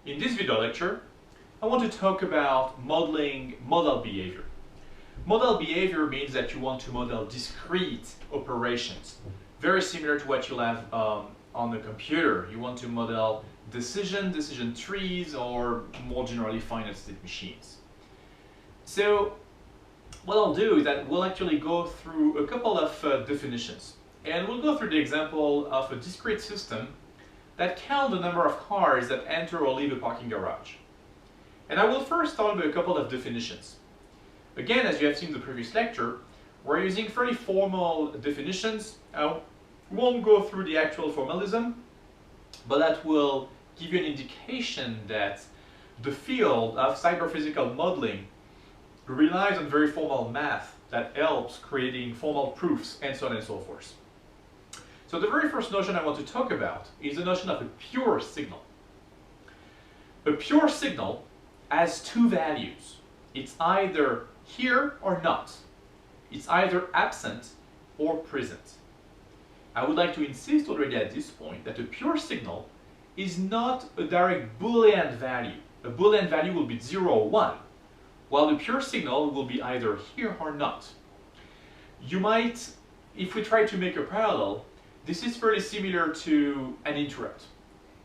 In this video lecture, I want to talk about modeling modal behavior. Modal behavior means that you want to model discrete operations, very similar to what you'll have on the computer. You want to model decision trees, or more generally finite state machines. So what I'll do is that we'll actually go through a couple of definitions. And we'll go through the example of a discrete system that counts the number of cars that enter or leave a parking garage. And I will first start with a couple of definitions. Again, as you have seen in the previous lecture, we're using fairly formal definitions. I won't go through the actual formalism, but that will give you an indication that the field of cyber-physical modeling relies on very formal math that helps creating formal proofs and so on and so forth. So the very first notion I want to talk about is the notion of a pure signal. A pure signal has two values. It's either here or not. It's either absent or present. I would like to insist already at this point that a pure signal is not a direct Boolean value. A Boolean value will be 0 or 1, while the pure signal will be either here or not. You might, if we try to make a parallel, this is fairly similar to an interrupt.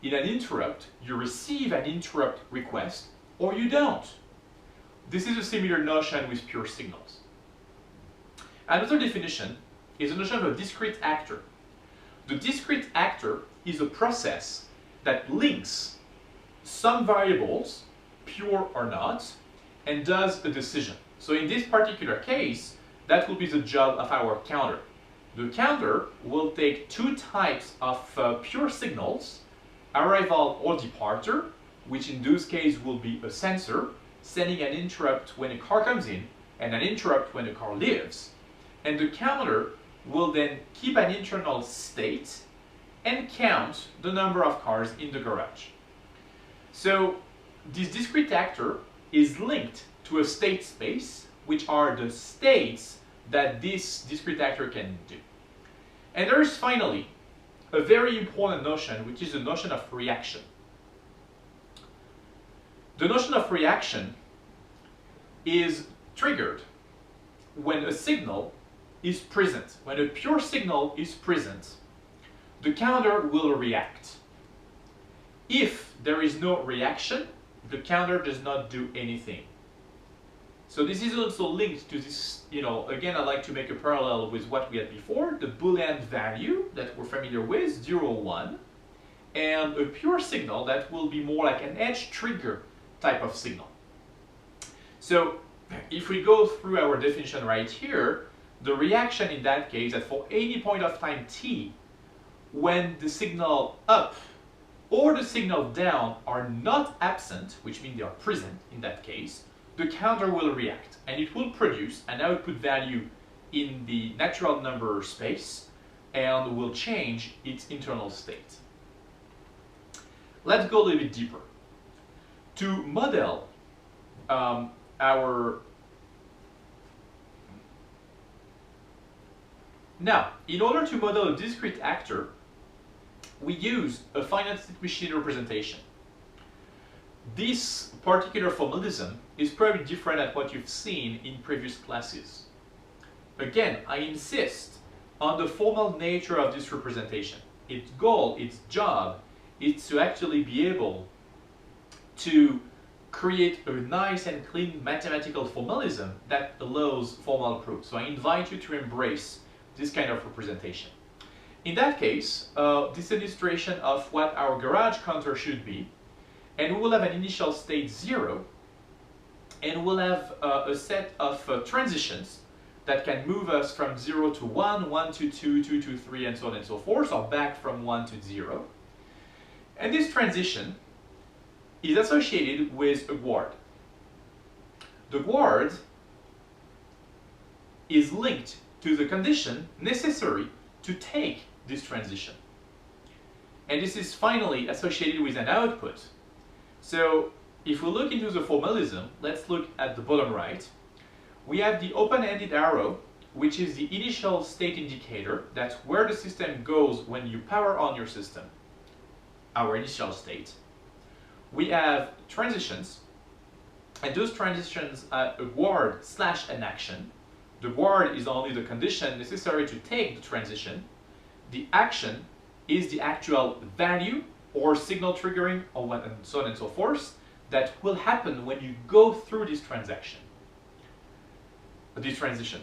In an interrupt, you receive an interrupt request or you don't. This is a similar notion with pure signals. Another definition is the notion of a discrete actor. The discrete actor is a process that links some variables, pure or not, and does a decision. So in this particular case, that will be the job of our counter. The counter will take two types of pure signals, arrival or departure, which in this case will be a sensor, sending an interrupt when a car comes in and an interrupt when a car leaves. And the counter will then keep an internal state and count the number of cars in the garage. So this discrete actor is linked to a state space, which are the states that this discrete actor can do. And there is finally a very important notion, which is the notion of reaction. The notion of reaction is triggered when a signal is present. When a pure signal is present, the counter will react. If there is no reaction, the counter does not do anything. So this is also linked to this, again, I like to make a parallel with what we had before, the Boolean value that we're familiar with, 0, 1, and a pure signal that will be more like an edge trigger type of signal. So if we go through our definition right here, the reaction in that case that for any point of time t, when the signal up or the signal down are not absent, which means they are present in that case, the counter will react and it will produce an output value in the natural number space and will change its internal state. Let's go a little bit deeper. To model Now, in order to model a discrete actor, we use a finite state machine representation. This particular formalism is probably different than what you've seen in previous classes. Again, I insist on the formal nature of this representation. Its goal, its job, is to actually be able to create a nice and clean mathematical formalism that allows formal proof. So I invite you to embrace this kind of representation. In that case, this illustration of what our garage counter should be, and we will have an initial state 0, and we'll have a set of transitions that can move us from 0 to 1, 1 to 2, 2 to 3, and so on and so forth, or back from 1 to 0. And this transition is associated with a guard. The guard is linked to the condition necessary to take this transition. And this is finally associated with an output. So if we look into the formalism, let's look at the bottom right. We have the open-ended arrow, which is the initial state indicator. That's where the system goes when you power on your system, our initial state. we have transitions, and those transitions are a word / an action. The word is only the condition necessary to take the transition. The action is the actual value or signal triggering, or and so on and so forth, that will happen when you go through this transition.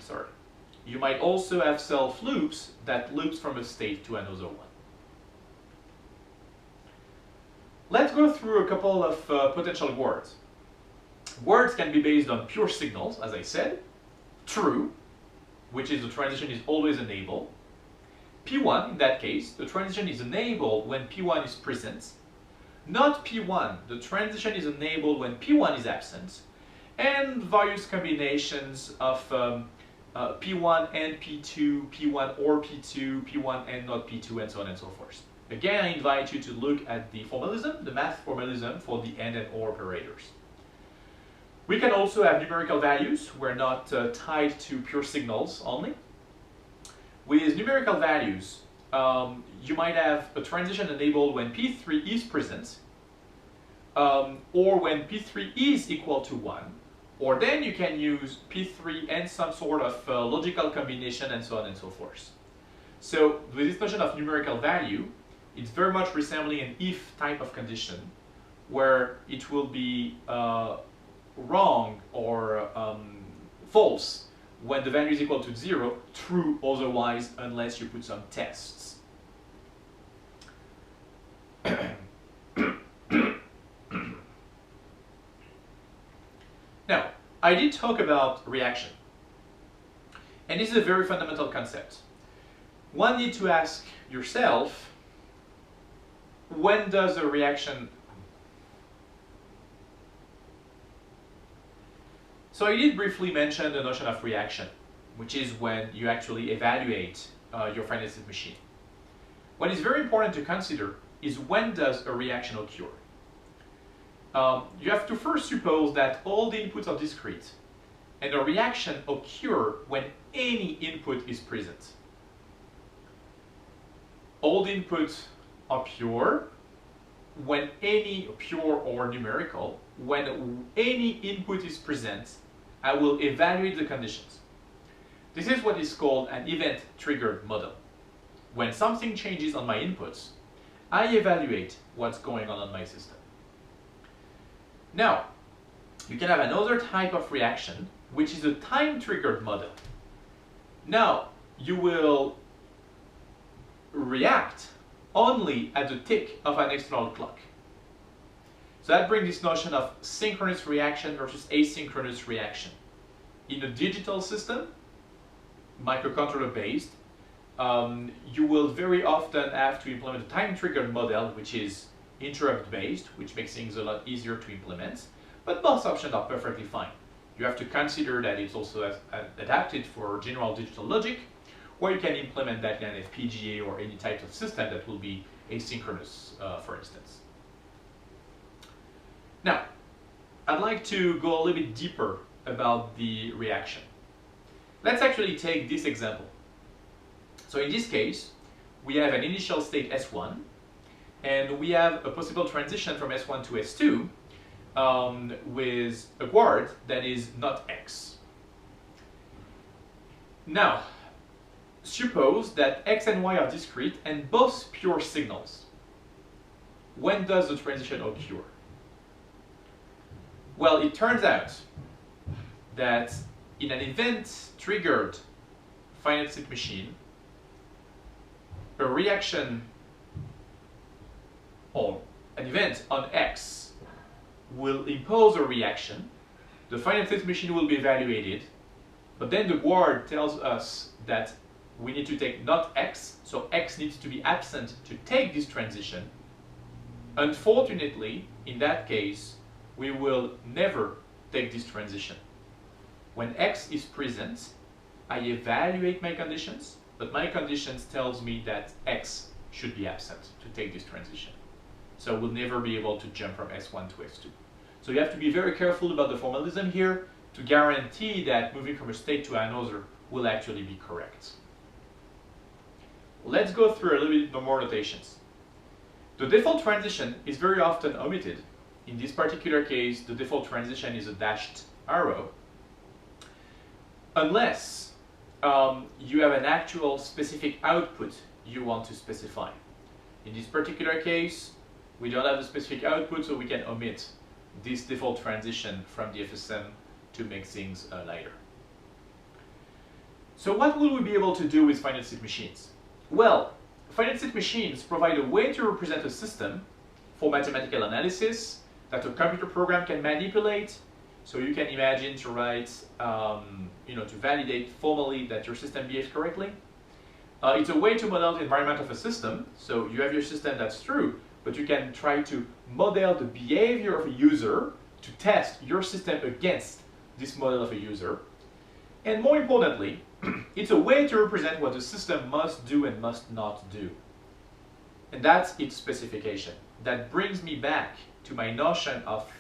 Sorry. You might also have self loops that loops from a state to another one. Let's go through a couple of potential words. Words can be based on pure signals, as I said. True, which is the transition is always enabled. P1, in that case, the transition is enabled when P1 is present. Not P1, the transition is enabled when P1 is absent. And various combinations of P1 and P2, P1 or P2, P1 and not P2, and so on and so forth. Again, I invite you to look at the formalism, the math formalism for the AND and OR operators. We can also have numerical values. We're not tied to pure signals only. With numerical values, you might have a transition enabled when P3 is present, or when P3 is equal to 1, or then you can use P3 and some sort of logical combination and so on and so forth. So with this notion of numerical value, it's very much resembling an if type of condition, where it will be wrong or false when the value is equal to 0, true otherwise unless you put some tests. Now, I did talk about reaction, and this is a very fundamental concept. One needs to ask yourself, when does a reaction... So I did briefly mention the notion of reaction, which is when you actually evaluate your finite state machine. What is very important to consider is when does a reaction occur. You have to first suppose that all the inputs are discrete, and a reaction occurs when any input is present. All the inputs are pure, when any pure or numerical, when any input is present, I will evaluate the conditions. This is what is called an event-triggered model. When something changes on my inputs, I evaluate what's going on my system. Now, you can have another type of reaction, which is a time-triggered model. Now, you will react only at the tick of an external clock. So that brings this notion of synchronous reaction versus asynchronous reaction. In a digital system, microcontroller based, you will very often have to implement a time-triggered model, which is interrupt-based, which makes things a lot easier to implement, but both options are perfectly fine. You have to consider that it's also adapted for general digital logic, or you can implement that in an FPGA or any type of system that will be asynchronous, for instance. Now, I'd like to go a little bit deeper about the reaction. Let's actually take this example. So in this case, we have an initial state S1, and we have a possible transition from S1 to S2 with a word that is not X. Now, suppose that X and Y are discrete and both pure signals. When does the transition occur? Well, it turns out that in an event-triggered finite state machine, a reaction or an event on X will impose a reaction. The finite state machine will be evaluated, but then the word tells us that we need to take not X, so X needs to be absent to take this transition. Unfortunately, in that case, we will never take this transition. When X is present, I evaluate my conditions, but my conditions tells me that X should be absent to take this transition. So we'll never be able to jump from S1 to S2. So you have to be very careful about the formalism here to guarantee that moving from a state to another will actually be correct. Let's go through a little bit more notations. The default transition is very often omitted in this particular case, the default transition is a dashed arrow, unless you have an actual specific output you want to specify. In this particular case, we don't have a specific output, so we can omit this default transition from the FSM to make things lighter. So what will we be able to do with finite state machines? Well, finite state machines provide a way to represent a system for mathematical analysis that a computer program can manipulate. So you can imagine to write, to validate formally that your system behaves correctly. It's a way to model the environment of a system. So you have your system, that's true, but you can try to model the behavior of a user to test your system against this model of a user. And more importantly, it's a way to represent what the system must do and must not do. And that's its specification. That brings me back to my notion of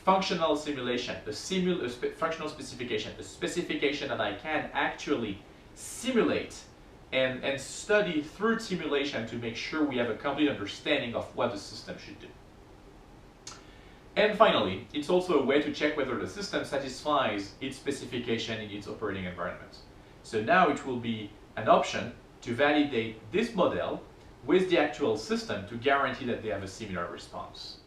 functional simulation, functional specification, a specification that I can actually simulate and study through simulation to make sure we have a complete understanding of what the system should do. And finally, it's also a way to check whether the system satisfies its specification in its operating environment. So now it will be an option to validate this model with the actual system to guarantee that they have a similar response.